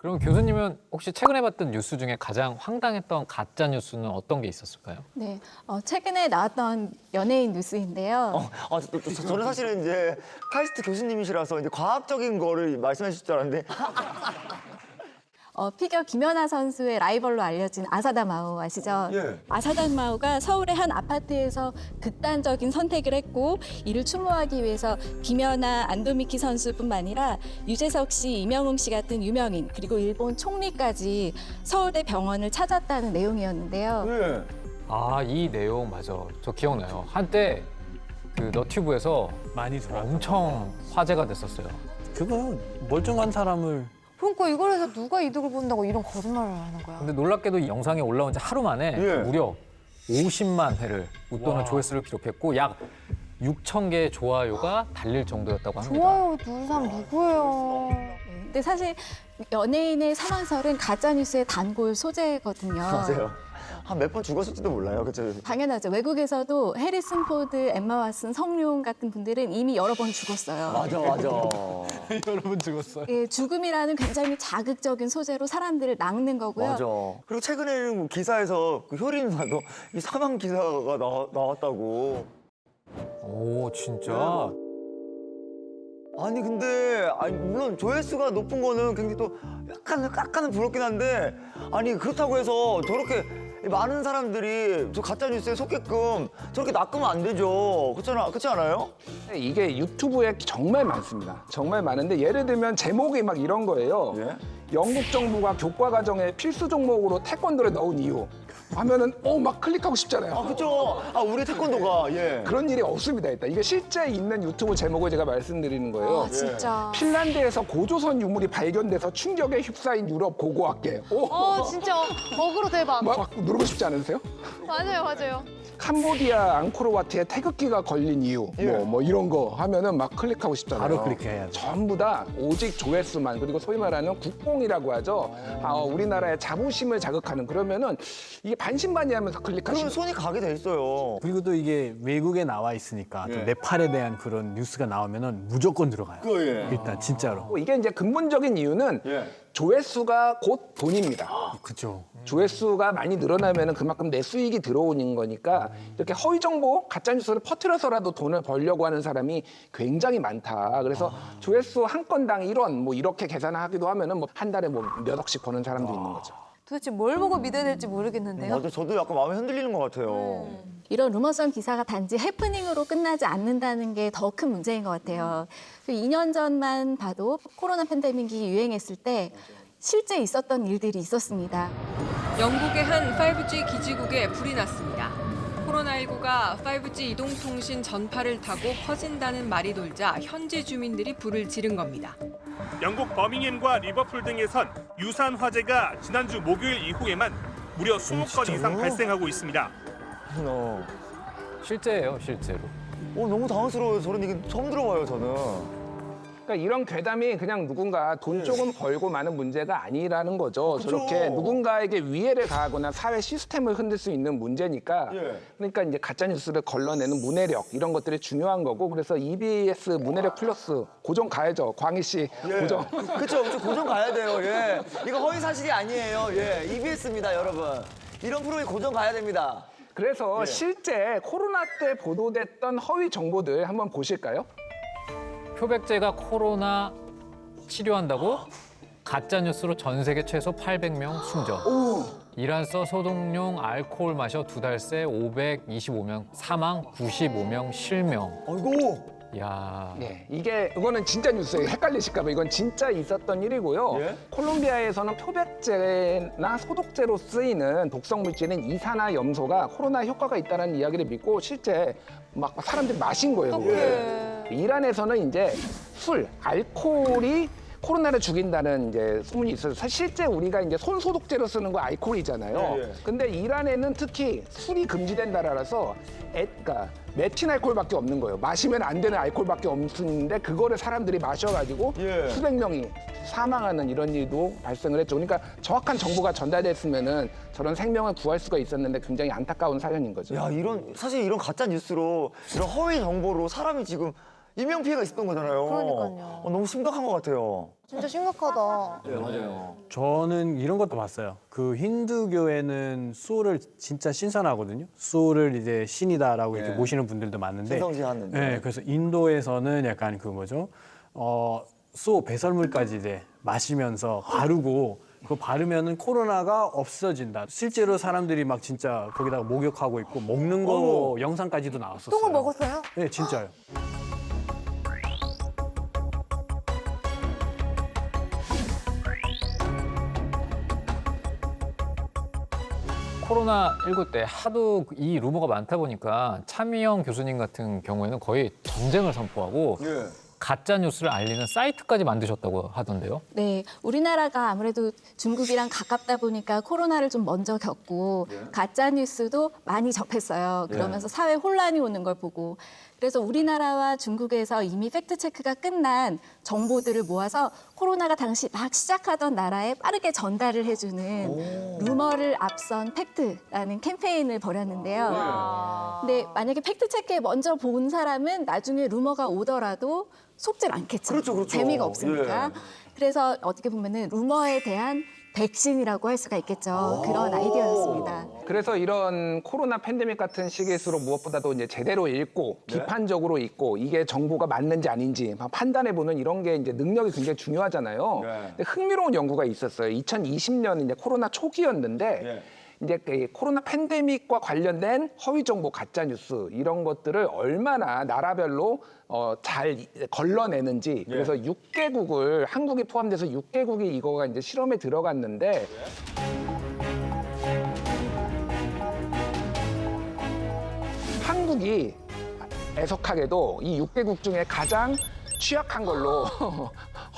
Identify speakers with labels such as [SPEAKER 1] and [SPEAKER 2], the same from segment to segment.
[SPEAKER 1] 그럼 교수님은 혹시 최근에 봤던 뉴스 중에 가장 황당했던 가짜 뉴스는 어떤 게 있었을까요?
[SPEAKER 2] 네, 최근에 나왔던 연예인 뉴스인데요.
[SPEAKER 3] 저는 사실은 이제 카이스트 교수님이시라서 이제 과학적인 거를 말씀해 주실 줄 알았는데
[SPEAKER 2] 피겨 김연아 선수의 라이벌로 알려진 아사다 마오 아시죠?
[SPEAKER 3] 예.
[SPEAKER 2] 아사다 마오가 서울의 한 아파트에서 극단적인 선택을 했고 이를 추모하기 위해서 김연아, 안도미키 선수뿐만 아니라 유재석 씨, 이명웅 씨 같은 유명인 그리고 일본 총리까지 서울대 병원을 찾았다는 내용이었는데요.
[SPEAKER 3] 예.
[SPEAKER 1] 아, 이 내용 맞아. 저 기억나요. 한때 그 너튜브에서
[SPEAKER 4] 많이 돌아.
[SPEAKER 1] 엄청 화제가 됐었어요.
[SPEAKER 4] 그거 멀쩡한 사람을
[SPEAKER 5] 그러니까 이걸 해서 누가 이득을 본다고 이런 거짓말을 하는 거야.
[SPEAKER 1] 근데 놀랍게도 이 영상이 올라온 지 하루 만에
[SPEAKER 3] 예.
[SPEAKER 1] 무려 50만 회를 웃도는
[SPEAKER 4] 와.
[SPEAKER 1] 조회수를 기록했고 약 6천 개의 좋아요가 달릴 정도였다고 합니다.
[SPEAKER 5] 좋아요 누른 사람 누구예요?
[SPEAKER 2] 근데 사실 연예인의 상황설은 가짜뉴스의 단골 소재거든요.
[SPEAKER 3] 맞아요. 한 몇 번 죽었을지도 몰라요. 그렇죠?
[SPEAKER 2] 당연하죠. 외국에서도 해리슨 포드, 엠마 왓슨, 성룡 같은 분들은 이미 여러 번 죽었어요.
[SPEAKER 3] 맞아.
[SPEAKER 4] 여러분 죽었어요.
[SPEAKER 2] 예, 죽음이라는 굉장히 자극적인 소재로 사람들을 낚는 거고요.
[SPEAKER 3] 맞아. 그리고 최근에는 기사에서 그 효린 누나도 이 사망 기사가 나왔다고.
[SPEAKER 1] 오, 진짜?
[SPEAKER 3] 아니 근데 물론 조회수가 높은 거는 굉장히 또 약간은 부럽긴 한데 아니 그렇다고 해서 저렇게 많은 사람들이 저 가짜 뉴스에 속게끔 저렇게 낚으면 안 되죠. 그렇지 않아요?
[SPEAKER 6] 이게 유튜브에 정말 많습니다. 정말 많은데 예를 들면 제목이 막 이런 거예요.
[SPEAKER 3] 예?
[SPEAKER 6] 영국 정부가 교과 과정에 필수 종목으로 태권도를 넣은 이유 하면은 막 클릭하고 싶잖아요.
[SPEAKER 3] 그렇죠. 우리 태권도가 예.
[SPEAKER 6] 그런 일이 없습니다. 일단 이게 실제 있는 유튜브 제목을 제가 말씀드리는 거예요.
[SPEAKER 5] 아 진짜.
[SPEAKER 6] 핀란드에서 고조선 유물이 발견돼서 충격에 휩싸인 유럽 고고학계.
[SPEAKER 5] 진짜 어그로 대박.
[SPEAKER 6] 막 누르고 싶지 않으세요?
[SPEAKER 5] 맞아요.
[SPEAKER 6] 캄보디아 앙코르와트에 태극기가 걸린 이유 뭐 이런 거 하면은 막 클릭하고 싶잖아요.
[SPEAKER 4] 바로 클릭해야죠.
[SPEAKER 6] 전부 다 오직 조회수만 그리고 소위 말하는 국뽕이라고 하죠. 우리나라의 자부심을 자극하는 그러면은 이게 반신반의하면서
[SPEAKER 3] 그러면
[SPEAKER 6] 클릭하시는
[SPEAKER 3] 손이 가게 돼 있어요.
[SPEAKER 4] 그리고 또 이게 외국에 나와 있으니까 또
[SPEAKER 3] 예.
[SPEAKER 4] 네팔에 대한 그런 뉴스가 나오면은 무조건 들어가요.
[SPEAKER 3] 예.
[SPEAKER 4] 일단 진짜로.
[SPEAKER 6] 이게 이제 근본적인 이유는
[SPEAKER 3] 예.
[SPEAKER 6] 조회수가 곧 돈입니다.
[SPEAKER 4] 그죠.
[SPEAKER 6] 조회수가 많이 늘어나면 그만큼 내 수익이 들어오는 거니까 이렇게 허위 정보, 가짜 뉴스를 퍼뜨려서라도 돈을 벌려고 하는 사람이 굉장히 많다. 그래서 조회수 한 건당 1원 뭐 이렇게 계산하기도 하면은 뭐 한 달에 뭐 몇 억씩 버는 사람도 있는 거죠.
[SPEAKER 5] 도대체 뭘 보고 믿어야 될지 모르겠는데요.
[SPEAKER 3] 맞아. 저도 약간 마음이 흔들리는 것 같아요.
[SPEAKER 2] 이런 루머성 기사가 단지 해프닝으로 끝나지 않는다는 게 더 큰 문제인 것 같아요. 2년 전만 봐도 코로나 팬데믹이 유행했을 때 실제 있었던 일들이 있었습니다.
[SPEAKER 7] 영국의 한 5G 기지국에 불이 났습니다. 코로나19가 5G 이동통신 전파를 타고 퍼진다는 말이 돌자 현지 주민들이 불을 지른 겁니다.
[SPEAKER 8] 영국 버밍햄과 리버풀 등에선 유사한 화재가 지난주 목요일 이후에만 무려 20건 이상 발생하고 있습니다.
[SPEAKER 1] 실제예요, 실제로.
[SPEAKER 3] 너무 당황스러워요. 저런 얘기 처음 들어봐요, 저는.
[SPEAKER 6] 그러니까 이런 괴담이 그냥 누군가 돈 조금 벌고 마는 문제가 아니라는 거죠.
[SPEAKER 3] 그쵸.
[SPEAKER 6] 저렇게 누군가에게 위해를 가하거나 사회 시스템을 흔들 수 있는 문제니까.
[SPEAKER 3] 예.
[SPEAKER 6] 그러니까 이제 가짜 뉴스를 걸러내는 문해력 이런 것들이 중요한 거고 그래서 EBS 문해력 플러스 고정 가야죠. 광희 씨 고정.
[SPEAKER 3] 그렇죠. 고정 가야 돼요. 예. 이거 허위 사실이 아니에요. 예. EBS입니다, 여러분. 이런 프로에 고정 가야 됩니다.
[SPEAKER 6] 그래서
[SPEAKER 3] 예.
[SPEAKER 6] 실제 코로나 때 보도됐던 허위 정보들 한번 보실까요?
[SPEAKER 1] 표백제가 코로나 치료한다고 가짜 뉴스로 전 세계 최소 800명 숨져. 이란서 소독용 알코올 마셔 2달 새 525명 사망, 95명 실명.
[SPEAKER 3] 아이고.
[SPEAKER 1] 야.
[SPEAKER 6] 네, 이거는 진짜 뉴스예요. 헷갈리실까 봐 이건 진짜 있었던 일이고요.
[SPEAKER 3] 예?
[SPEAKER 6] 콜롬비아에서는 표백제나 소독제로 쓰이는 독성 물질인 이산화염소가 코로나 효과가 있다는 이야기를 믿고 실제 막 사람들이 마신 거예요. 그걸. 이란에서는 이제 술, 알코올이 코로나를 죽인다는 이제 소문이 있어서 사실 실제 우리가 이제 손 소독제로 쓰는 거 알코올이잖아요.
[SPEAKER 3] 예.
[SPEAKER 6] 근데 이란에는 특히 술이 금지된 나라라서 그러니까 메틸 알코올밖에 없는 거예요. 마시면 안 되는 알코올밖에 없는데 그거를 사람들이 마셔가지고
[SPEAKER 3] 예.
[SPEAKER 6] 수백 명이 사망하는 이런 일도 발생을 했죠. 그러니까 정확한 정보가 전달됐으면은 저런 생명을 구할 수가 있었는데 굉장히 안타까운 사연인 거죠.
[SPEAKER 3] 사실 이런 가짜 뉴스로 이런 허위 정보로 사람이 지금 인명 피해가 있었던 거잖아요.
[SPEAKER 5] 그러니까요.
[SPEAKER 3] 너무 심각한 것 같아요.
[SPEAKER 5] 진짜 심각하다.
[SPEAKER 3] 네, 맞아요.
[SPEAKER 4] 저는 이런 것도 봤어요. 그 힌두교에는 수호를 진짜 신선하거든요. 수호를 이제 신이다라고 이렇게
[SPEAKER 3] 네.
[SPEAKER 4] 모시는 분들도 많은데.
[SPEAKER 3] 신성시하는데.
[SPEAKER 4] 네, 그래서 인도에서는 약간 그 뭐죠? 수호 배설물까지 이제 마시면서 바르고 그거 바르면은 코로나가 없어진다. 실제로 사람들이 막 진짜 거기다가 목욕하고 있고 먹는 거 영상까지도 나왔었어요.
[SPEAKER 5] 똥을 먹었어요?
[SPEAKER 4] 네, 진짜요.
[SPEAKER 1] 코로나19 때 하도 이 루머가 많다 보니까 차미영 교수님 같은 경우에는 거의 전쟁을 선포하고
[SPEAKER 3] 예.
[SPEAKER 1] 가짜 뉴스를 알리는 사이트까지 만드셨다고 하던데요.
[SPEAKER 2] 네, 우리나라가 아무래도 중국이랑 가깝다 보니까 코로나를 좀 먼저 겪고 가짜 뉴스도 많이 접했어요. 그러면서 사회 혼란이 오는 걸 보고 그래서 우리나라와 중국에서 이미 팩트 체크가 끝난 정보들을 모아서 코로나가 당시 막 시작하던 나라에 빠르게 전달을 해주는 루머를 앞선 팩트라는 캠페인을 벌였는데요. 근데 만약에 팩트 체크에 먼저 본 사람은 나중에 루머가 오더라도 속질 않겠죠.
[SPEAKER 3] 그렇죠, 그렇죠.
[SPEAKER 2] 재미가 없으니까.
[SPEAKER 3] 예.
[SPEAKER 2] 그래서 어떻게 보면은 루머에 대한 백신이라고 할 수가 있겠죠. 그런 아이디어였습니다.
[SPEAKER 6] 그래서 이런 코로나 팬데믹 같은 시기일수록 무엇보다도 이제 제대로 읽고 비판적으로 읽고 이게 정보가 맞는지 아닌지 판단해보는 이런 게 이제 능력이 굉장히 중요하잖아요.
[SPEAKER 3] 네.
[SPEAKER 6] 근데 흥미로운 연구가 있었어요. 2020년 이제 코로나 초기였는데
[SPEAKER 3] 네.
[SPEAKER 6] 이제 그 코로나 팬데믹과 관련된 허위 정보, 가짜 뉴스 이런 것들을 얼마나 나라별로 잘 걸러내는지 그래서 6개국을 한국이 포함돼서 6개국이 이거가 이제 실험에 들어갔는데 한국이 애석하게도 이 6개국 중에 가장 취약한 걸로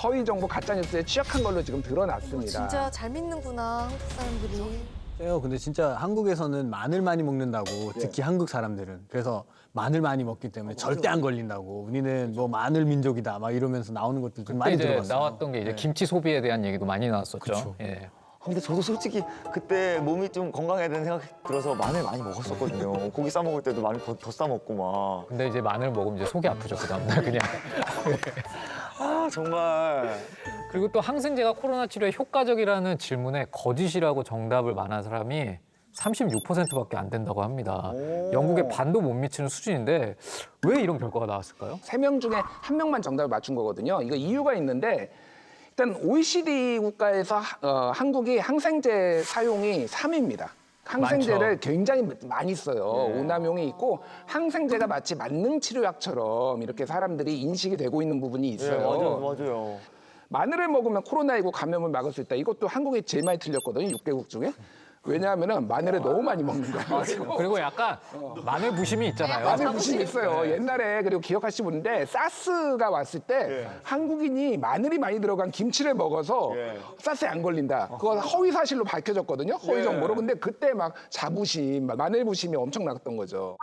[SPEAKER 6] 허위 정보, 가짜 뉴스에 취약한 걸로 지금 드러났습니다.
[SPEAKER 5] 진짜 잘 믿는구나, 한국 사람들이.
[SPEAKER 4] 근데 진짜 한국에서는 마늘 많이 먹는다고 특히 한국 사람들은 그래서 마늘 많이 먹기 때문에 절대 안 걸린다고 우리는 뭐 마늘 민족이다 막 이러면서 나오는 것들 좀
[SPEAKER 1] 그때
[SPEAKER 4] 많이
[SPEAKER 1] 이제
[SPEAKER 4] 들어봤어요.
[SPEAKER 1] 나왔던 게 이제 김치 소비에 대한 얘기도 많이 나왔었죠.
[SPEAKER 4] 그쵸.
[SPEAKER 1] 예.
[SPEAKER 3] 근데 저도 솔직히 그때 몸이 좀 건강해야 되는 생각이 들어서 마늘 많이 먹었었거든요. 고기 싸 먹을 때도 마늘 더 싸 먹고 막.
[SPEAKER 1] 근데 이제 마늘 먹으면 이제 속이 아프죠, 그 다음날 그냥.
[SPEAKER 3] 아 정말.
[SPEAKER 1] 그리고 또 항생제가 코로나 치료에 효과적이라는 질문에 거짓이라고 정답을 말한 사람이 36%밖에 안 된다고 합니다. 영국의 반도 못 미치는 수준인데 왜 이런 결과가 나왔을까요?
[SPEAKER 6] 3명 중에 1명만 정답을 맞춘 거거든요. 이거 이유가 있는데 일단 OECD 국가에서 한국이 항생제 사용이 3위입니다. 항생제를
[SPEAKER 1] 많죠.
[SPEAKER 6] 굉장히 많이 써요. 오남용이 있고 항생제가 마치 만능 치료약처럼 이렇게 사람들이 인식이 되고 있는 부분이 있어요.
[SPEAKER 3] 맞아요.
[SPEAKER 6] 마늘을 먹으면 코로나19 감염을 막을 수 있다. 이것도 한국이 제일 많이 틀렸거든요. 6개국 중에. 왜냐하면 마늘을 너무 많이 먹는 거예요.
[SPEAKER 1] 그리고 약간 마늘 부심이 있잖아요.
[SPEAKER 6] 마늘 부심이 있어요. 옛날에 그리고 기억하시지 모르는데 사스가 왔을 때 한국인이 마늘이 많이 들어간 김치를 먹어서 사스에 안 걸린다. 그거 허위 사실로 밝혀졌거든요. 허위 정보로. 근데 그때 막 자부심, 마늘 부심이 엄청 났던 거죠.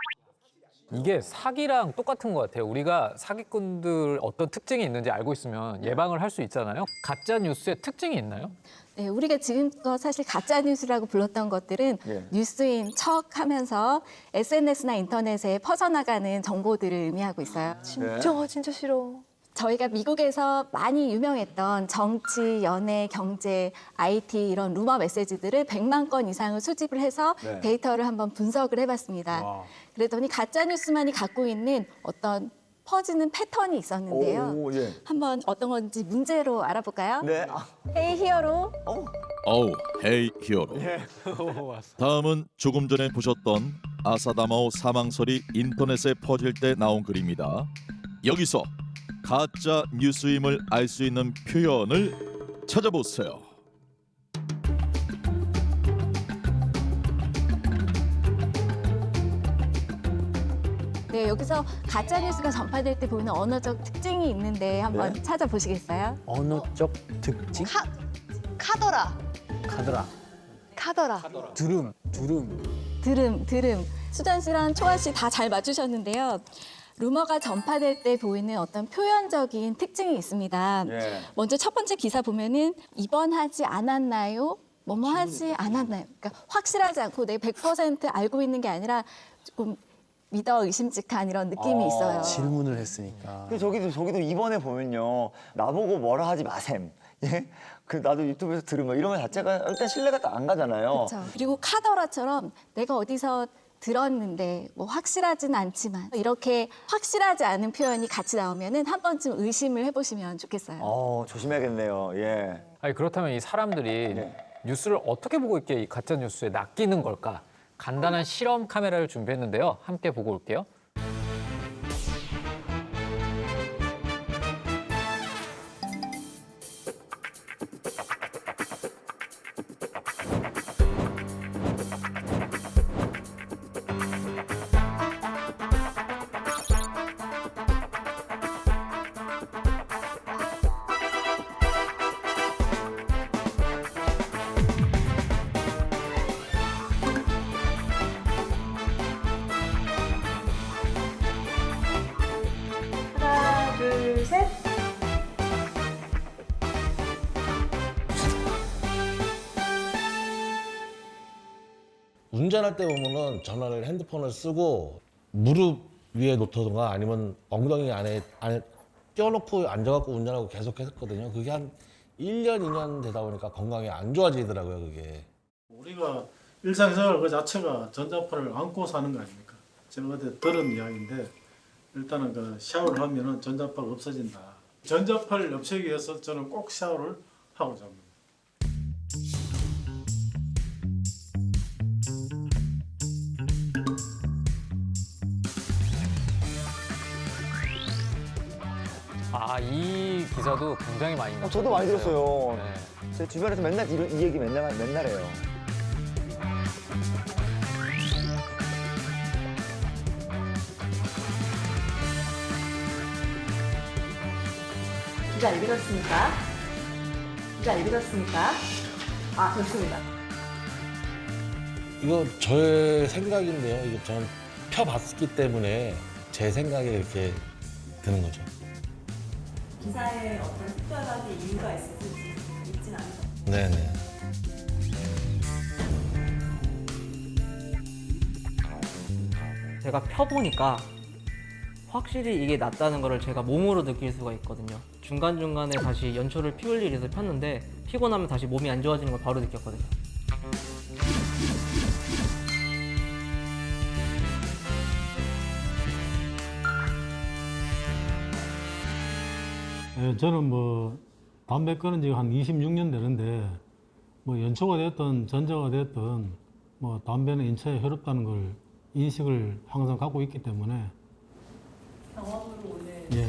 [SPEAKER 1] 이게 사기랑 똑같은 것 같아요. 우리가 사기꾼들 어떤 특징이 있는지 알고 있으면 예방을 할 수 있잖아요. 가짜 뉴스의 특징이 있나요?
[SPEAKER 2] 네, 우리가 지금껏 사실 가짜 뉴스라고 불렀던 것들은 뉴스인 척하면서 SNS나 인터넷에 퍼져나가는 정보들을 의미하고 있어요.
[SPEAKER 5] 진짜 싫어.
[SPEAKER 2] 저희가 미국에서 많이 유명했던 정치, 연애, 경제, IT 이런 루머 메시지들을 100만 건 이상을 수집을 해서 데이터를 한번 분석을 해봤습니다.
[SPEAKER 4] 와.
[SPEAKER 2] 그랬더니 가짜 뉴스만이 갖고 있는 어떤 퍼지는 패턴이 있었는데요.
[SPEAKER 3] 오, 예.
[SPEAKER 2] 한번 어떤 건지 문제로 알아볼까요?
[SPEAKER 3] 네.
[SPEAKER 2] 헤이 히어로.
[SPEAKER 9] 어우, 헤이 히어로. 다음은 조금 전에 보셨던 아사다마오 사망설이 인터넷에 퍼질 때 나온 글입니다. 여기서 가짜 뉴스임을 알 수 있는 표현을 찾아보세요.
[SPEAKER 2] 네, 여기서 가짜 뉴스가 전파될 때 보이는 언어적 특징이 있는데 한번 찾아보시겠어요?
[SPEAKER 4] 언어적 특징?
[SPEAKER 5] 카더라.
[SPEAKER 4] 카더라. 두름.
[SPEAKER 2] 들음. 수잔 씨랑 초아 씨 다 잘 맞추셨는데요. 루머가 전파될 때 보이는 어떤 표현적인 특징이 있습니다. 먼저 첫 번째 기사 보면은 입원하지 않았나요? 뭐뭐 하지 않았나요? 그러니까 확실하지 않고 내가 100% 알고 있는 게 아니라 조금 믿어 의심직한 이런 느낌이 있어요.
[SPEAKER 4] 질문을 했으니까.
[SPEAKER 3] 근데 저기도 이번에 보면요. 나보고 뭐라 하지 마셈. 예? 그 나도 유튜브에서 들으면 이런 거 자체가 일단 신뢰가 딱 안 가잖아요.
[SPEAKER 2] 그렇죠. 그리고 카더라처럼 내가 어디서 들었는데 뭐 확실하진 않지만 이렇게 확실하지 않은 표현이 같이 나오면은 한 번쯤 의심을 해보시면 좋겠어요.
[SPEAKER 3] 조심해야겠네요. 예.
[SPEAKER 1] 아니 그렇다면 이 사람들이 뉴스를 어떻게 보고 있기에 이 가짜 뉴스에 낚이는 걸까? 간단한 실험 카메라를 준비했는데요. 함께 보고 올게요.
[SPEAKER 5] 하나, 둘, 셋.
[SPEAKER 10] 운전할 때 보면은 전화를 핸드폰을 쓰고 무릎 위에 놓던가 아니면 엉덩이 안에 껴놓고 앉아갖고 운전하고 계속 했거든요. 그게 한 1년, 2년 되다 보니까 건강이 안 좋아지더라고요, 그게.
[SPEAKER 11] 우리가 일상생활 그 자체가 전자파를 안고 사는 거 아닙니까? 제가 어제 들은 이야기인데 일단은 그 샤워를 하면은 전자파가 없어진다. 전자파를 없애기 위해서 저는 꼭 샤워를 하고 잡니다.
[SPEAKER 1] 이 기사도 굉장히 많이 나왔어요.
[SPEAKER 3] 저도 많이 들었어요.
[SPEAKER 1] 네.
[SPEAKER 3] 제 주변에서 맨날 이 얘기 맨날 해요.
[SPEAKER 5] 기자 읽으셨습니까? 기자 읽으셨습니까? 아, 좋습니다.
[SPEAKER 10] 이거 저의 생각인데요. 이거 저는 펴봤기 때문에 제 생각에 이렇게 드는 거죠.
[SPEAKER 12] 기사에 어떤 특별하게 이유가 있을지 있진 않죠.
[SPEAKER 10] 네네.
[SPEAKER 13] 제가 펴보니까 확실히 이게 낫다는 거를 제가 몸으로 느낄 수가 있거든요. 중간중간에 다시 연초를 피울 일이 있어서 폈는데 피고 나면 다시 몸이 안 좋아지는 걸 바로 느꼈거든요.
[SPEAKER 11] 저는 뭐 담배 끊은 지가 한 26년 되는데 뭐 연초가 됐든 전자가 됐든 뭐 담배는 인체에 해롭다는 걸 인식을 항상 갖고 있기 때문에
[SPEAKER 12] 경험으로 오늘
[SPEAKER 11] 예.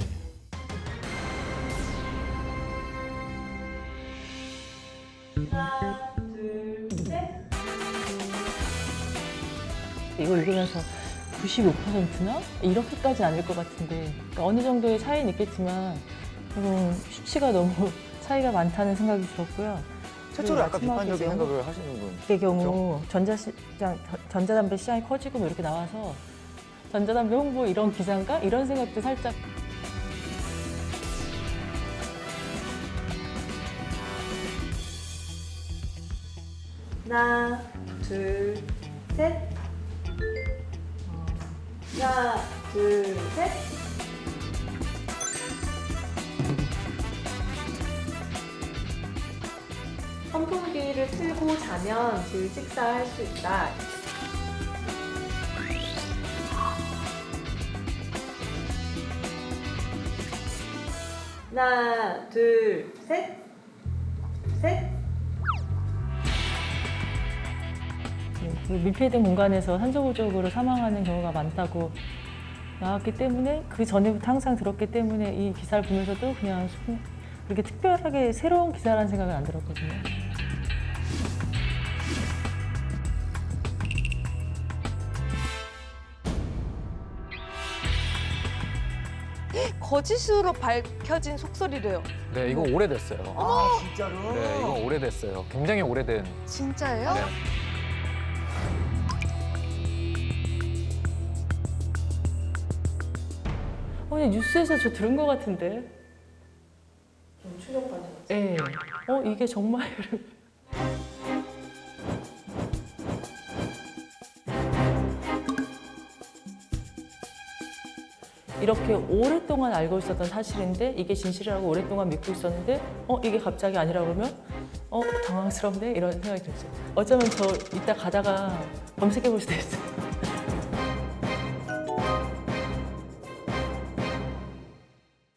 [SPEAKER 12] 하나, 둘, 셋.
[SPEAKER 14] 이거 읽으면서 95%나? 이렇게까지 아닐 것 같은데 그러니까 어느 정도의 차이는 있겠지만 수치가 너무 차이가 많다는 생각이 들었고요.
[SPEAKER 3] 최초로 약간 비판적인 생각을 하시는 분.
[SPEAKER 14] 의 경우 전자담배 시장이 커지고 뭐 이렇게 나와서 전자담배 홍보 이런 기사인가? 이런 생각도 살짝.
[SPEAKER 12] 하나, 둘, 셋. 하나, 둘, 셋. 선풍기를 틀고 자면 질 식사할 수 있다. 하나, 둘, 셋. 셋.
[SPEAKER 14] 밀폐된 공간에서 산소 부족으로 사망하는 경우가 많다고 나왔기 때문에 그 전에부터 항상 들었기 때문에 이 기사를 보면서도 그냥 그렇게 특별하게 새로운 기사라는 생각은 안 들었거든요.
[SPEAKER 5] 거짓으로 밝혀진 속설이래요.
[SPEAKER 1] 네, 이거 오래됐어요.
[SPEAKER 3] 진짜로?
[SPEAKER 1] 네, 이거 오래됐어요. 굉장히 오래된.
[SPEAKER 5] 진짜예요?
[SPEAKER 1] 네.
[SPEAKER 14] 근데 뉴스에서 저 들은 것 같은데.
[SPEAKER 12] 좀 충격받으셨어요?
[SPEAKER 14] 네. 이게 정말. 이렇게 오랫동안 알고 있었던 사실인데 이게 진실이라고 오랫동안 믿고 있었는데 이게 갑자기 아니라 그러면 당황스럽네 이런 생각이 들었어요. 어쩌면 저 이따 가다가 검색해 볼 수도 있어요.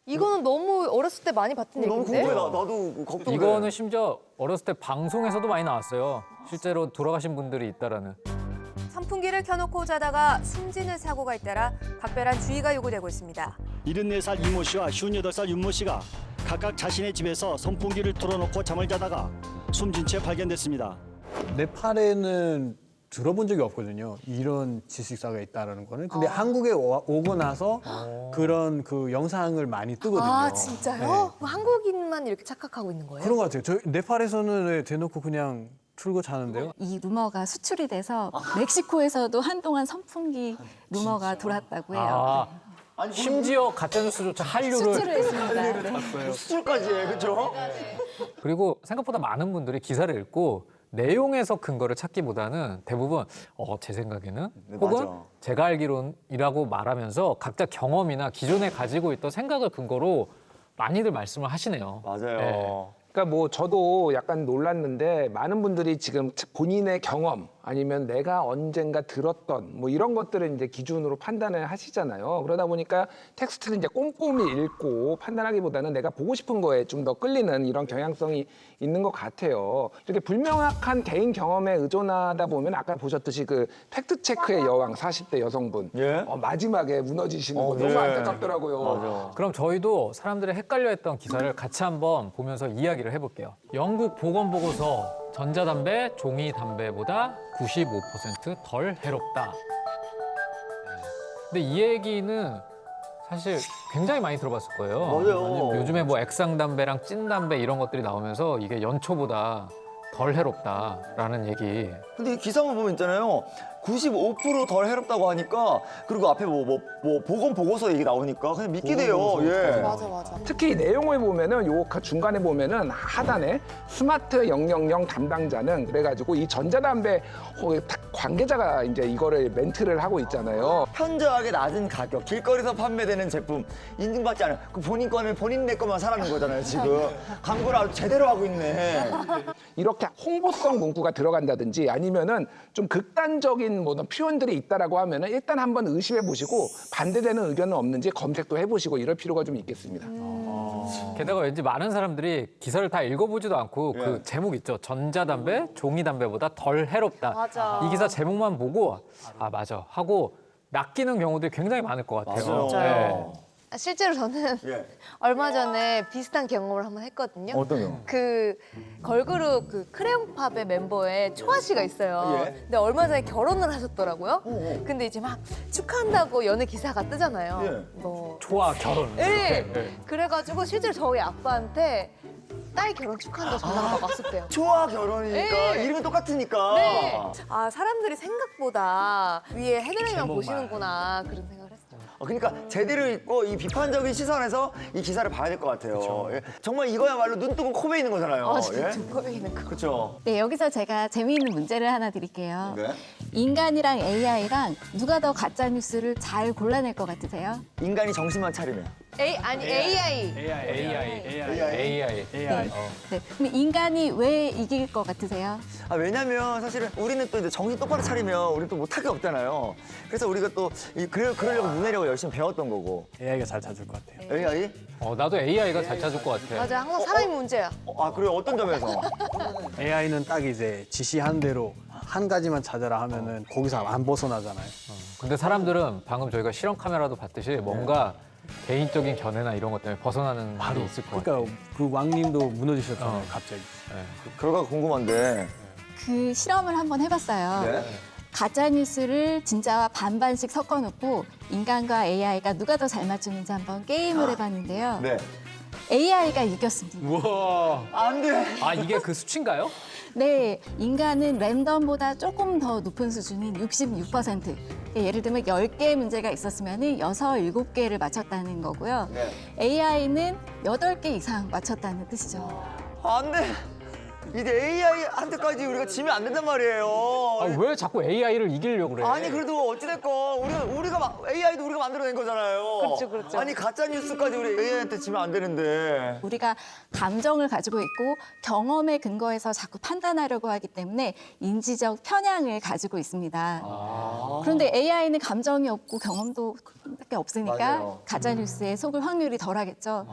[SPEAKER 5] 이거는 너무 어렸을 때 많이 봤던
[SPEAKER 3] 너무
[SPEAKER 5] 얘기인데.
[SPEAKER 3] 궁금해. 나도 걱정돼.
[SPEAKER 1] 이거는 심지어 어렸을 때 방송에서도 많이 나왔어요. 실제로 돌아가신 분들이 있다라는.
[SPEAKER 15] 선풍기를 켜놓고 자다가 숨지는 사고가 잇따라 각별한 주의가 요구되고 있습니다.
[SPEAKER 16] 74살 이모 씨와 58살 윤모 씨가 각각 자신의 집에서 선풍기를 틀어놓고 잠을 자다가 숨진 채 발견됐습니다.
[SPEAKER 4] 네팔에는 들어본 적이 없거든요. 이런 질식사가 있다는 거는. 근데 한국에 오고 나서 그런 그 영상을 많이 뜨거든요.
[SPEAKER 5] 아 진짜요?
[SPEAKER 4] 네.
[SPEAKER 5] 그럼 한국인만 이렇게 착각하고 있는 거예요?
[SPEAKER 4] 그런 것 같아요. 저 네팔에서는 대놓고 그냥 틀고 자는데요.
[SPEAKER 2] 이 루머가 수출이 돼서 멕시코에서도 한동안 선풍기 루머가 돌았다고 해요.
[SPEAKER 1] 심지어 가짜뉴스조차 한류를
[SPEAKER 2] 수출을 했습니다.
[SPEAKER 3] 수출까지 해, 그렇죠?
[SPEAKER 1] 그리고 생각보다 많은 분들이 기사를 읽고 내용에서 근거를 찾기보다는 대부분 제 생각에는 혹은
[SPEAKER 3] 맞아.
[SPEAKER 1] 제가 알기론이라고 말하면서 각자 경험이나 기존에 가지고 있던 생각을 근거로 많이들 말씀을 하시네요.
[SPEAKER 3] 맞아요.
[SPEAKER 1] 네.
[SPEAKER 6] 그러니까 뭐 저도 약간 놀랐는데 많은 분들이 지금 본인의 경험 아니면 내가 언젠가 들었던 뭐 이런 것들을 이제 기준으로 판단을 하시잖아요. 그러다 보니까 텍스트를 이제 꼼꼼히 읽고 판단하기보다는 내가 보고 싶은 거에 좀 더 끌리는 이런 경향성이 있는 것 같아요. 이렇게 불명확한 개인 경험에 의존하다 보면 아까 보셨듯이 그 팩트 체크의 여왕 40대 여성분 마지막에 무너지시는 거 너무 안타깝더라고요.
[SPEAKER 3] 맞아.
[SPEAKER 1] 그럼 저희도 사람들이 헷갈려했던 기사를 같이 한번 보면서 이야기를 해볼게요. 영국 보건보고서 전자담배, 종이담배보다 95% 해롭다. 근데 이 얘기는 사실 굉장히 많이 들어봤을 거예요.
[SPEAKER 3] 맞아요.
[SPEAKER 1] 요즘에 뭐 액상담배랑 찐담배 이런 것들이 나오면서 이게 연초보다 덜 해롭다라는 얘기.
[SPEAKER 3] 근데 이 기사만 보면 있잖아요. 95%덜 해롭다고 하니까 그리고 앞에 뭐 보건 보고서 얘기 나오니까 그냥 믿게 돼요. 예.
[SPEAKER 5] 맞아.
[SPEAKER 6] 특히 내용을 보면은 요 중간에 보면은 하단에 스마트 000 담당자는 그래가지고 이 전자담배 관계자가 이제 이거를 멘트를 하고 있잖아요.
[SPEAKER 3] 현저하게 낮은 가격, 길거리에서 판매되는 제품 인증받지 않아요. 그 본인 거는 본인 내 것만 사라는 거잖아요, 지금. 광고를 아주 제대로 하고 있네.
[SPEAKER 6] 이렇게 홍보성 문구가 들어간다든지 아니면은 좀 극단적인 뭐 표현들이 있다라고 하면은 일단 한번 의심해 보시고 반대되는 의견은 없는지 검색도 해보시고 이럴 필요가 좀 있겠습니다.
[SPEAKER 1] 게다가 왠지 많은 사람들이 기사를 다 읽어보지도 않고 그 제목 있죠. 전자담배, 종이담배보다 덜 해롭다.
[SPEAKER 5] 맞아.
[SPEAKER 1] 이 기사 제목만 보고 맞아 하고 낚이는 경우들이 굉장히 많을 것 같아요.
[SPEAKER 5] 맞아요. 실제로 저는
[SPEAKER 3] 예.
[SPEAKER 5] 얼마 전에 비슷한 경험을 한번 했거든요.
[SPEAKER 3] 어떤 경우?
[SPEAKER 5] 그 걸그룹 그 크레용팝의 멤버에 초아 씨가 있어요.
[SPEAKER 3] 예.
[SPEAKER 5] 근데 얼마 전에 결혼을 하셨더라고요. 근데 이제 막 축하한다고 연애 기사가 뜨잖아요.
[SPEAKER 3] 예.
[SPEAKER 5] 뭐
[SPEAKER 1] 초아 결혼.
[SPEAKER 5] 네.
[SPEAKER 1] 이렇게.
[SPEAKER 5] 그래가지고 실제로 저희 아빠한테 딸 결혼 축하한다고 전화가 막 왔었대요.
[SPEAKER 3] 초아 결혼이니까
[SPEAKER 5] 네.
[SPEAKER 3] 이름이 똑같으니까.
[SPEAKER 5] 네. 아 사람들이 생각보다 위에 헤드라인만
[SPEAKER 4] 제목만.
[SPEAKER 5] 보시는구나 그런 생각을 했어요.
[SPEAKER 3] 그러니까 제대로 읽고 이 비판적인 시선에서 이 기사를 봐야 될 것 같아요. 예. 정말 이거야말로 눈 뜨고 코 베이는 거잖아요.
[SPEAKER 5] 진짜 코에 있는 거.
[SPEAKER 3] 그렇죠.
[SPEAKER 2] 네, 여기서 제가 재미있는 문제를 하나 드릴게요.
[SPEAKER 3] 네.
[SPEAKER 2] 인간이랑 AI랑 누가 더 가짜 뉴스를 잘 골라낼 것 같으세요?
[SPEAKER 3] 인간이 정신만 차리면.
[SPEAKER 5] AI.
[SPEAKER 1] AI.
[SPEAKER 2] 네, 그럼 인간이 왜 이길 것 같으세요?
[SPEAKER 3] 왜냐면 사실은 우리는 또 이제 정신 똑바로 차리면 우리는 또 못할 게 없잖아요. 그래서 우리가 또 그러려고 문해력을 열심히 배웠던 거고.
[SPEAKER 4] AI가 잘 찾을 것 같아요.
[SPEAKER 3] AI?
[SPEAKER 1] 나도 AI가 잘 찾을 것 같아.
[SPEAKER 5] 맞아, 항상 사람이 문제야.
[SPEAKER 3] 그래요? 어떤 점에서?
[SPEAKER 4] AI는 딱 이제 지시한 대로 한 가지만 찾아라 하면은 거기서 안 벗어나잖아요.
[SPEAKER 1] 근데 사람들은 방금 저희가 실험 카메라도 봤듯이 뭔가 개인적인 견해나 이런 것 때문에 벗어나는 게 있을 것 같아요.
[SPEAKER 4] 그러니까 그 왕님도 무너지셨잖아요, 갑자기.
[SPEAKER 3] 결과가 궁금한데.
[SPEAKER 2] 그 실험을 한번 해봤어요.
[SPEAKER 3] 네.
[SPEAKER 2] 가짜 뉴스를 진짜와 반반씩 섞어놓고 인간과 AI가 누가 더 잘 맞추는지 한번 게임을 해봤는데요.
[SPEAKER 3] 네.
[SPEAKER 2] AI가 이겼습니다.
[SPEAKER 1] 우와.
[SPEAKER 3] 안 돼.
[SPEAKER 1] 이게 그 수치인가요?
[SPEAKER 2] 네, 인간은 랜덤보다 조금 더 높은 수준인 66%. 예를 들면 10개의 문제가 있었으면 6, 7개를 맞췄다는 거고요.
[SPEAKER 3] 네.
[SPEAKER 2] AI는 8개 이상 맞췄다는 뜻이죠.
[SPEAKER 3] 안 돼. 이제 AI한테까지 우리가 지면 안 된단 말이에요.
[SPEAKER 1] 아, 왜 자꾸 AI를 이기려고 그래?
[SPEAKER 3] 아니 그래도 어찌됐건 우리가 AI도 우리가 만들어낸 거잖아요.
[SPEAKER 5] 그렇죠, 그렇죠.
[SPEAKER 3] 아니 가짜 뉴스까지 우리 AI한테 지면 안 되는데.
[SPEAKER 2] 우리가 감정을 가지고 있고 경험에 근거해서 자꾸 판단하려고 하기 때문에 인지적 편향을 가지고 있습니다. 그런데 AI는 감정이 없고 경험도 밖에 없으니까
[SPEAKER 3] 맞아요.
[SPEAKER 2] 가짜 뉴스에 속을 확률이 덜하겠죠.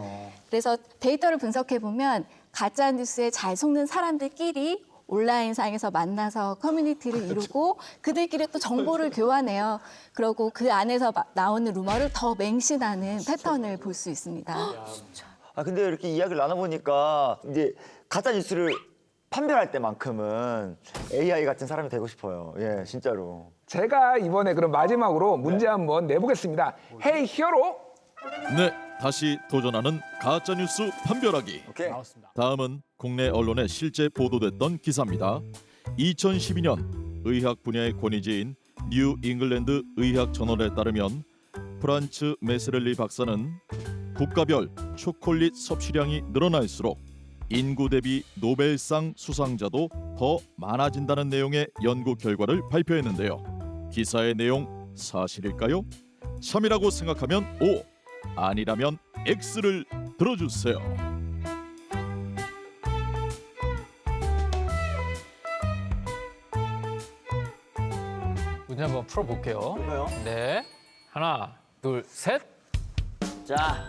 [SPEAKER 2] 그래서 데이터를 분석해 보면 가짜 뉴스에 잘 속는 사람들끼리 온라인상에서 만나서 커뮤니티를 이루고 그들끼리 또 정보를 교환해요. 그리고 그 안에서 나오는 루머를 더 맹신하는 패턴을 볼 수 있습니다.
[SPEAKER 3] 아 근데 이렇게 이야기를 나눠보니까 이제 가짜 뉴스를 판별할 때만큼은 AI 같은 사람이 되고 싶어요. 예, 진짜로.
[SPEAKER 6] 제가 이번에 그럼 마지막으로 문제 한번 내보겠습니다. 헤이 히어로.
[SPEAKER 9] 네, 다시 도전하는 가짜뉴스 판별하기.
[SPEAKER 3] 오케이.
[SPEAKER 9] 다음은 국내 언론에 실제 보도됐던 기사입니다. 2012년 의학 분야의 권위지인 뉴 잉글랜드 의학 저널에 따르면 프란츠 메스렐리 박사는 국가별 초콜릿 섭취량이 늘어날수록 인구 대비 노벨상 수상자도 더 많아진다는 내용의 연구 결과를 발표했는데요. 기사의 내용 사실일까요? 참이라고 생각하면 O, 아니라면 X를 들어주세요.
[SPEAKER 1] 문제 한번 풀어볼게요. 네, 하나, 둘, 셋.
[SPEAKER 3] 자,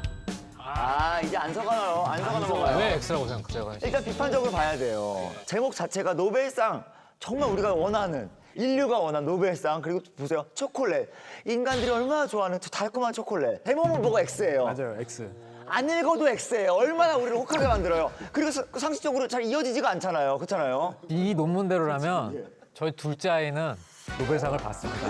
[SPEAKER 3] 이제 안 속아요. 안 속아 넘어가요.
[SPEAKER 1] 왜 X라고 생각하세요?
[SPEAKER 3] 일단 비판적으로 봐야 돼요. 제목 자체가 노벨상, 정말 우리가 원하는, 인류가 원하는 노벨상, 그리고 보세요, 초콜릿. 인간들이 얼마나 좋아하는 저 달콤한 초콜릿. 대부분 뭐가 X예요.
[SPEAKER 4] 맞아요, X.
[SPEAKER 3] 안 읽어도 X예요. 얼마나 우리를 혹하게 만들어요. 그리고 상식적으로 잘 이어지지가 않잖아요. 그렇잖아요.
[SPEAKER 1] 이 논문대로라면 저희 둘째 아이는 노벨상을 받습니다.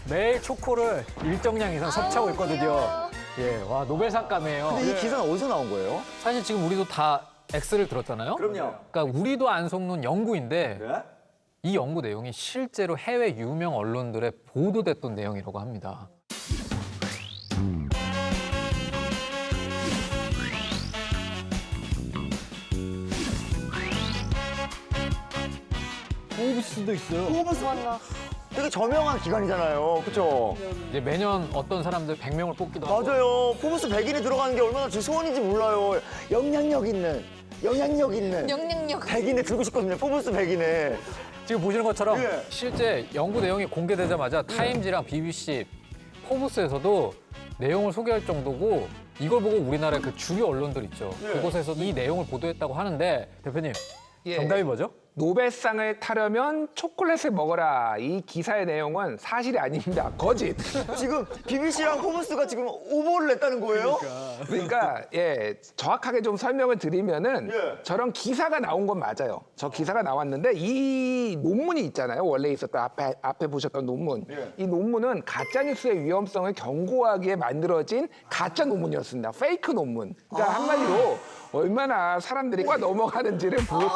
[SPEAKER 1] 매일 초코를 일정량 이상 섭취하고 있거든요. 예, 와 노벨상감이에요.
[SPEAKER 3] 근데 이 기사는 어디서 나온 거예요?
[SPEAKER 1] 사실 지금 우리도 다 X를 들었잖아요.
[SPEAKER 3] 그럼요.
[SPEAKER 1] 그러니까 우리도 안 속는 연구인데
[SPEAKER 3] 네?
[SPEAKER 1] 이 연구 내용이 실제로 해외 유명 언론들에 보도됐던 내용이라고 합니다.
[SPEAKER 4] 포브스도 있어요.
[SPEAKER 3] 포브스 되게 저명한 기관이잖아요. 그렇죠?
[SPEAKER 1] 이제 매년 어떤 사람들 100명을 뽑기도 하고.
[SPEAKER 3] 맞아요. 포브스 100인에 들어가는 게 얼마나 제 소원인지 몰라요. 영향력 있는 100인에 들고 싶거든요. 포브스 100인에.
[SPEAKER 1] 지금 보시는 것처럼
[SPEAKER 3] 예.
[SPEAKER 1] 실제 연구 내용이 공개되자마자 타임지랑 BBC, 포브스에서도 내용을 소개할 정도고 이걸 보고 우리나라의 그 주류 언론들 있죠.
[SPEAKER 3] 예.
[SPEAKER 1] 그곳에서도 이 내용을 보도했다고 하는데 대표님
[SPEAKER 6] 예.
[SPEAKER 1] 정답이 뭐죠?
[SPEAKER 6] 노벨상을 타려면 초콜릿을 먹어라. 이 기사의 내용은 사실이 아닙니다. 거짓.
[SPEAKER 3] 지금 BBC랑 포브스가 지금 오보를 냈다는 거예요?
[SPEAKER 6] 그러니까 정확하게 좀 설명을 드리면은
[SPEAKER 3] 예.
[SPEAKER 6] 저런 기사가 나온 건 맞아요. 저 기사가 나왔는데 이 논문이 있잖아요. 원래 있었던 앞에 보셨던 논문.
[SPEAKER 3] 예.
[SPEAKER 6] 이 논문은 가짜 뉴스의 위험성을 경고하기에 만들어진 가짜 논문이었습니다. 페이크 논문. 그러니까 한마디로 얼마나 사람들이 과 넘어가는지를 보고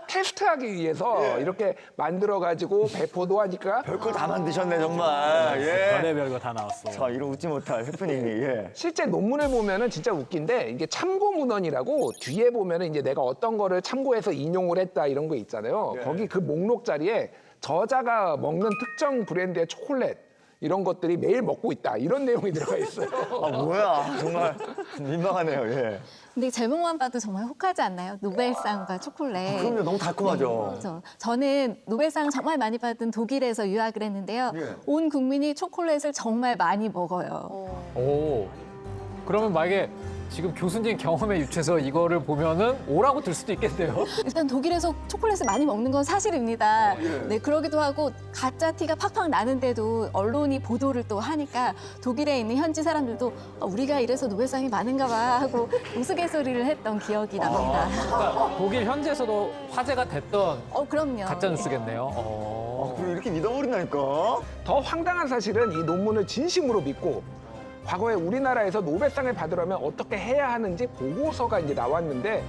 [SPEAKER 6] 테스트하기 위해서 이렇게 만들어가지고 배포도 하니까
[SPEAKER 3] 별걸 다 만드셨네 정말. 예.
[SPEAKER 4] 별의별 거 다 나왔어.
[SPEAKER 3] 자, 이런 웃지 못할 해프닝이. 예.
[SPEAKER 6] 실제 논문을 보면은 진짜 웃긴데 이게 참고 문헌이라고 뒤에 보면은 이제 내가 어떤 거를 참고해서 인용을 했다 이런 거 있잖아요. 거기 그 목록 자리에 저자가 먹는 특정 브랜드의 초콜릿 이런 것들이 매일 먹고 있다 이런 내용이 들어가 있어요.
[SPEAKER 3] 아 뭐야 정말 민망하네요. 예.
[SPEAKER 2] 근데 제목만 봐도 정말 혹하지 않나요? 노벨상과 초콜릿.
[SPEAKER 3] 그럼요, 너무 달콤하죠.
[SPEAKER 2] 그렇죠. 저는 노벨상 정말 많이 받은 독일에서 유학을 했는데요.
[SPEAKER 3] 예.
[SPEAKER 2] 온 국민이 초콜릿을 정말 많이 먹어요.
[SPEAKER 1] 오, 그러면 만약에 지금 교수님 경험에 유추해서 이거를 보면은 O라고 들 수도 있겠네요.
[SPEAKER 2] 일단 독일에서 초콜릿을 많이 먹는 건 사실입니다. 네, 그러기도 하고 가짜 티가 팍팍 나는데도 언론이 보도를 또 하니까 독일에 있는 현지 사람들도 우리가 이래서 노벨상이 많은가 봐 하고 우스갯소리를 했던 기억이 납니다.
[SPEAKER 1] 그러니까 독일 현지에서도 화제가 됐던
[SPEAKER 2] 그럼요.
[SPEAKER 1] 가짜 뉴스겠네요.
[SPEAKER 3] 그럼 이렇게 믿어버린다니까.
[SPEAKER 6] 더 황당한 사실은 이 논문을 진심으로 믿고 과거에 우리나라에서 노벨상을 받으려면 어떻게 해야 하는지 보고서가 이제 나왔는데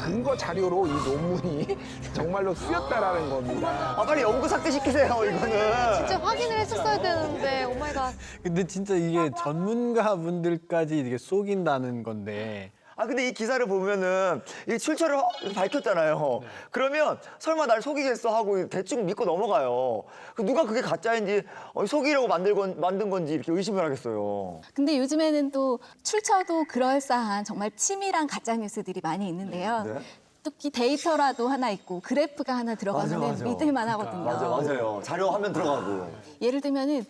[SPEAKER 6] 근거 자료로 이 논문이 정말로 쓰였다라는 겁니다.
[SPEAKER 3] 아, 빨리 연구 삭제시키세요, 이거는.
[SPEAKER 5] 진짜 확인을 했었어야 되는데 오마이갓.
[SPEAKER 4] 근데 진짜 이게 전문가분들까지 이게 속인다는 건데.
[SPEAKER 3] 아, 근데 이 기사를 보면은 이 출처를 밝혔잖아요. 그러면 설마 날 속이겠어 하고 대충 믿고 넘어가요. 누가 그게 가짜인지 속이려고 만든 건지 이렇게 의심을 하겠어요.
[SPEAKER 2] 근데 요즘에는 또 출처도 그럴싸한 정말 치밀한 가짜 뉴스들이 많이 있는데요.
[SPEAKER 3] 네?
[SPEAKER 2] 특히 데이터라도 하나 있고 그래프가 하나 들어가면
[SPEAKER 3] 맞아.
[SPEAKER 2] 믿을만 하거든요.
[SPEAKER 3] 맞아요. 자료 화면 들어가고.
[SPEAKER 2] 예를 들면은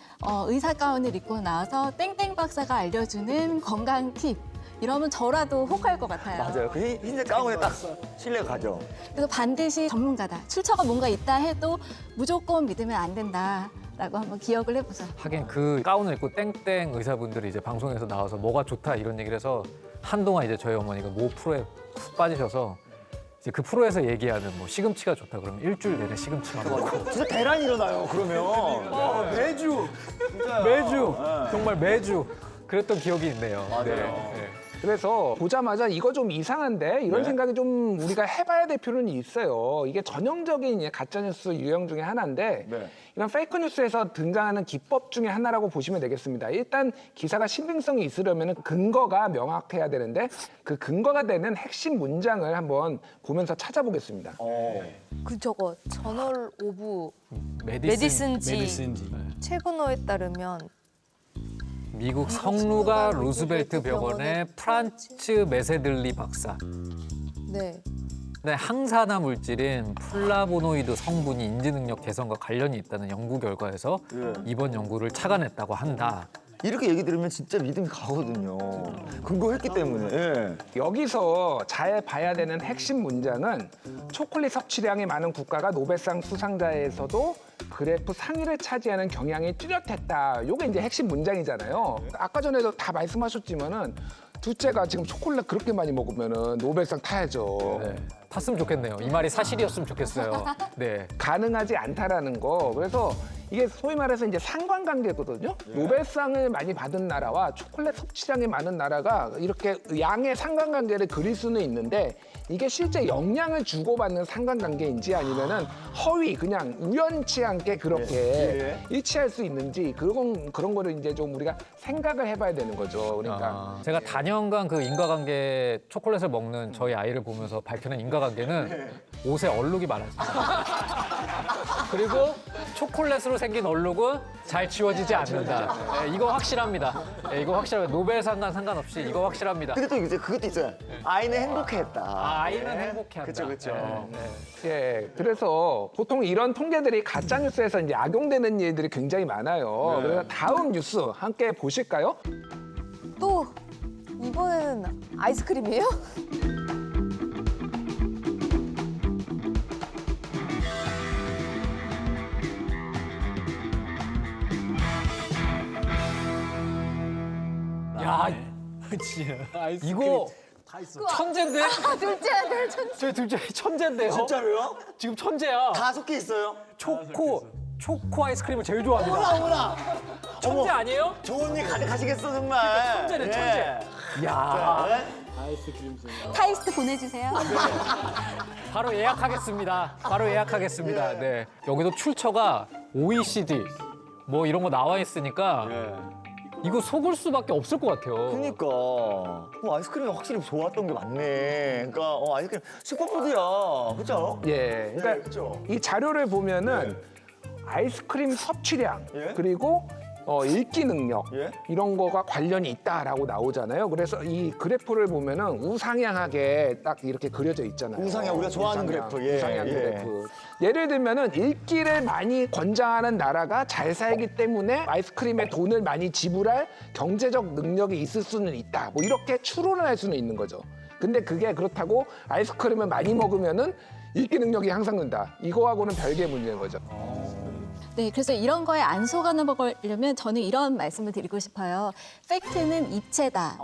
[SPEAKER 2] 의사 가운을 입고 나와서 땡땡 박사가 알려주는 건강 팁. 이러면 저라도 혹할 것 같아요.
[SPEAKER 3] 맞아요. 그 흰색 가운에 딱 신뢰가 가죠.
[SPEAKER 2] 그래서 반드시 전문가다. 출처가 뭔가 있다 해도 무조건 믿으면 안 된다라고 한번 기억을 해보죠.
[SPEAKER 1] 하긴 그 가운을 입고 땡땡 의사분들이 이제 방송에서 나와서 뭐가 좋다 이런 얘기를 해서 한동안 이제 저희 어머니가 모 프로에 푹 빠지셔서 이제 그 프로에서 얘기하는 뭐 시금치가 좋다 그러면 일주일 내내 시금치만 먹고
[SPEAKER 3] 진짜 대란이 일어나요, 그러면.
[SPEAKER 1] 매주 정말 매주 그랬던 기억이 있네요.
[SPEAKER 3] 맞아요.
[SPEAKER 1] 네.
[SPEAKER 6] 그래서 보자마자 이거 좀 이상한데 이런 생각이 좀 우리가 해봐야 될 필요는 있어요. 이게 전형적인 가짜뉴스 유형 중에 하나인데 이런 페이크 뉴스에서 등장하는 기법 중에 하나라고 보시면 되겠습니다. 일단 기사가 신빙성이 있으려면 근거가 명확해야 되는데 그 근거가 되는 핵심 문장을 한번 보면서 찾아보겠습니다.
[SPEAKER 5] 그 저거 저널 오브
[SPEAKER 4] 메디슨지.
[SPEAKER 5] 최근호에 따르면
[SPEAKER 1] 미국 성루가 루스벨트 병원의 프란츠 메세들리 박사.
[SPEAKER 5] 네.
[SPEAKER 1] 항산화 물질인 플라보노이드 성분이 인지 능력 개선과 관련이 있다는 연구 결과에서 이번 연구를 착안했다고 한다.
[SPEAKER 3] 이렇게 얘기 들으면 진짜 믿음이 가거든요. 근거했기 때문에.
[SPEAKER 6] 여기서 잘 봐야 되는 핵심 문장은 초콜릿 섭취량이 많은 국가가 노벨상 수상자에서도 그래프 상위를 차지하는 경향이 뚜렷했다. 이게 이제 핵심 문장이잖아요. 아까 전에도 다 말씀하셨지만은 둘째가 지금 초콜릿 그렇게 많이 먹으면은 노벨상 타야죠.
[SPEAKER 1] 네. 탔으면 좋겠네요. 이 말이 사실이었으면 좋겠어요. 네.
[SPEAKER 6] 가능하지 않다라는 거. 그래서 이게 소위 말해서 이제 상관관계거든요. 노벨상을 많이 받은 나라와 초콜릿 섭취량이 많은 나라가 이렇게 양의 상관관계를 그릴 수는 있는데 이게 실제 영향을 주고받는 상관관계인지 아니면은 허위 그냥 우연치 않게 그렇게 일치할 수 있는지 그런 거를 이제 좀 우리가 생각을 해봐야 되는 거죠. 그러니까
[SPEAKER 1] 제가 단연간 그 인과관계 초콜릿을 먹는 저희 아이를 보면서 밝혀낸 인과관계는 옷에 얼룩이 많았습니다. 그리고 초콜릿으로 생긴 얼룩은 잘 지워지지 않는다. 네, 이거 확실합니다. 네, 이거 확실합니다. 노벨상과 상관없이 이거 확실합니다.
[SPEAKER 3] 근데 또 이제 그것도 있어요. 아이는 행복해했다.
[SPEAKER 1] 아이는 행복해한다.
[SPEAKER 3] 그렇죠.
[SPEAKER 6] 예, 그래서 보통 이런 통계들이 가짜 뉴스에서 이제 악용되는 일들이 굉장히 많아요. 그래서 다음 뉴스 함께 보실까요?
[SPEAKER 5] 또 이번에는 아이스크림이에요?
[SPEAKER 1] 야, 이거
[SPEAKER 4] 다 있어.
[SPEAKER 1] 천재인데?
[SPEAKER 5] 둘째 아들 천재.
[SPEAKER 1] 저희 둘째 천재인데요?
[SPEAKER 3] 진짜로요?
[SPEAKER 1] 지금 천재야.
[SPEAKER 3] 다 섞여 있어요?
[SPEAKER 1] 초코 아이스크림을 제일 좋아합니다.
[SPEAKER 3] 어머나.
[SPEAKER 1] 천재 아니에요?
[SPEAKER 3] 좋은 일 가득하시겠어, 정말.
[SPEAKER 1] 천재네, 천재. 야.
[SPEAKER 4] 아이스크림
[SPEAKER 2] 타이스트 보내주세요.
[SPEAKER 1] 바로 예약하겠습니다. 바로 예약하겠습니다. 네. 여기도 출처가 OECD 뭐 이런 거 나와 있으니까 이거 속을 수밖에 없을 것 같아요.
[SPEAKER 3] 그러니까 아이스크림이 확실히 좋았던 게 맞네. 그러니까 아이스크림 슈퍼푸드야, 그렇죠?
[SPEAKER 6] 예, 그러니까 이 자료를 보면은 아이스크림 섭취량 그리고 읽기 능력 이런 거가 관련이 있다라고 나오잖아요. 그래서 이 그래프를 보면은 우상향하게 딱 이렇게 그려져 있잖아요.
[SPEAKER 3] 우상향, 우리가 좋아하는 그래프.
[SPEAKER 6] 우상향 그래프. 예를 들면은 읽기를 많이 권장하는 나라가 잘 살기 때문에 아이스크림에 돈을 많이 지불할 경제적 능력이 있을 수는 있다. 뭐 이렇게 추론을 할 수는 있는 거죠. 근데 그게 그렇다고 아이스크림을 많이 먹으면은 읽기 능력이 향상된다. 이거하고는 별개의 문제인 거죠.
[SPEAKER 2] 네, 그래서 이런 거에 안 속아넘어가려면 저는 이런 말씀을 드리고 싶어요. 팩트는 입체다.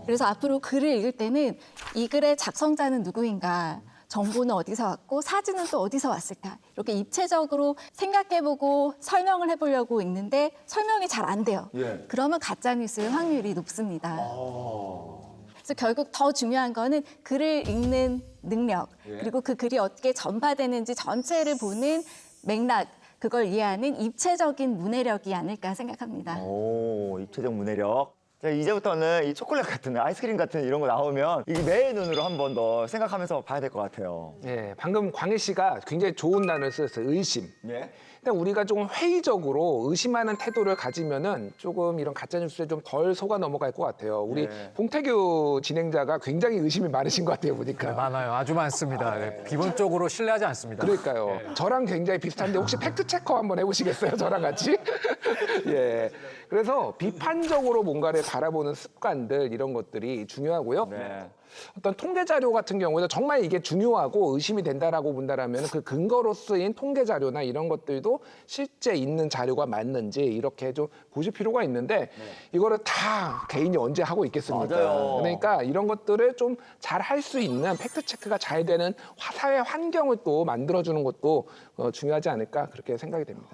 [SPEAKER 2] 그래서 앞으로 글을 읽을 때는 이 글의 작성자는 누구인가, 정보는 어디서 왔고 사진은 또 어디서 왔을까, 이렇게 입체적으로 생각해보고 설명을 해보려고 읽는데 설명이 잘 안 돼요. 그러면 가짜뉴스의 확률이 높습니다. 그래서 그래서 결국 더 중요한 거는 글을 읽는 능력,
[SPEAKER 3] 예.
[SPEAKER 2] 그리고 그 글이 어떻게 전파되는지 전체를 보는 맥락, 그걸 이해하는 입체적인 문해력이 아닐까 생각합니다.
[SPEAKER 3] 오, 입체적 문해력. 자, 이제부터는 이 초콜릿 같은 아이스크림 같은 이런 거 나오면 이게 내 눈으로 한 번 더 생각하면서 봐야 될 것 같아요.
[SPEAKER 6] 예, 방금 광희 씨가 굉장히 좋은 단어를 쓰셨어요. 의심.
[SPEAKER 3] 예.
[SPEAKER 6] 근데 우리가 조금 회의적으로 의심하는 태도를 가지면은 조금 이런 가짜 뉴스에 좀 덜 속아 넘어갈 것 같아요. 우리
[SPEAKER 3] 네.
[SPEAKER 6] 봉태규 진행자가 굉장히 의심이 많으신 것 같아요, 보니까.
[SPEAKER 1] 네, 많아요. 아주 많습니다. 네, 기본적으로 신뢰하지 않습니다.
[SPEAKER 6] 그러니까요. 저랑 굉장히 비슷한데 혹시 팩트 체커 한번 해보시겠어요? 저랑 같이? 예. 그래서 비판적으로 뭔가를 바라보는 습관들 이런 것들이 중요하고요.
[SPEAKER 3] 네.
[SPEAKER 6] 어떤 통계 자료 같은 경우에도 정말 이게 중요하고 의심이 된다라고 본다라면 그 근거로 쓰인 통계 자료나 이런 것들도 실제 있는 자료가 맞는지 이렇게 좀 보실 필요가 있는데 이거를 다 개인이 언제 하고 있겠습니까?
[SPEAKER 3] 맞아요.
[SPEAKER 6] 그러니까 이런 것들을 좀 잘 할 수 있는 팩트 체크가 잘 되는 사회 환경을 또 만들어주는 것도 중요하지 않을까 그렇게 생각이 됩니다.